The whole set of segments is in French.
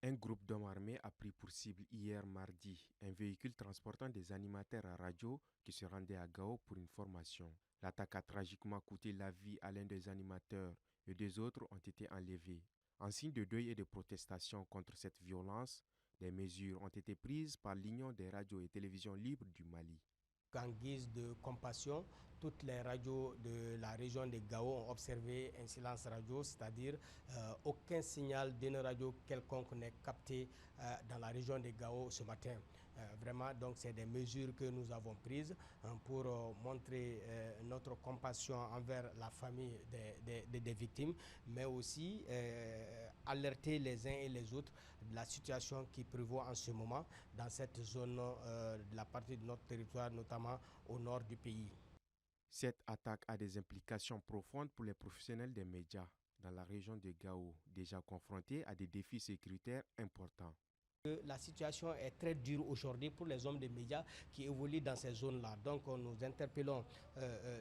Un groupe d'hommes armés a pris pour cible hier mardi un véhicule transportant des animateurs à radio qui se rendaient à Gao pour une formation. L'attaque a tragiquement coûté la vie à l'un des animateurs et deux autres ont été enlevés. En signe de deuil et de protestation contre cette violence, des mesures ont été prises par l'Union des radios et télévisions libres du Mali. En guise de compassion, toutes les radios de la région de Gao ont observé un silence radio, c'est-à-dire aucun signal d'une radio quelconque n'est capté dans la région de Gao ce matin. Vraiment, donc c'est des mesures que nous avons prises pour montrer notre compassion envers la famille des victimes, mais aussi alerter les uns et les autres de la situation qui prévaut en ce moment dans cette zone de la partie de notre territoire, notamment au nord du pays. Cette attaque a des implications profondes pour les professionnels des médias dans la région de Gao, déjà confrontés à des défis sécuritaires importants. La situation est très dure aujourd'hui pour les hommes des médias qui évoluent dans ces zones-là. Donc nous interpellons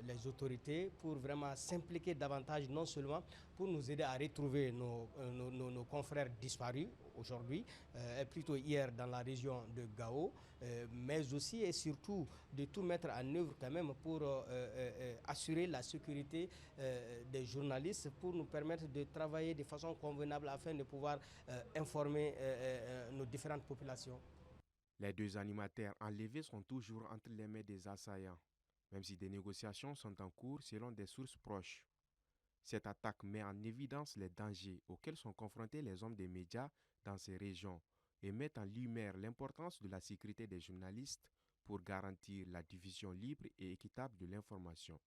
les autorités pour vraiment s'impliquer davantage, non seulement pour nous aider à retrouver nos confrères disparus aujourd'hui, et plutôt hier dans la région de Gao, mais aussi et surtout de tout mettre en œuvre quand même pour assurer la sécurité des journalistes, pour nous permettre de travailler de façon convenable afin de pouvoir informer nos différentes populations. Les deux animateurs enlevés sont toujours entre les mains des assaillants, même si des négociations sont en cours selon des sources proches. Cette attaque met en évidence les dangers auxquels sont confrontés les hommes des médias dans ces régions et met en lumière l'importance de la sécurité des journalistes pour garantir la diffusion libre et équitable de l'information.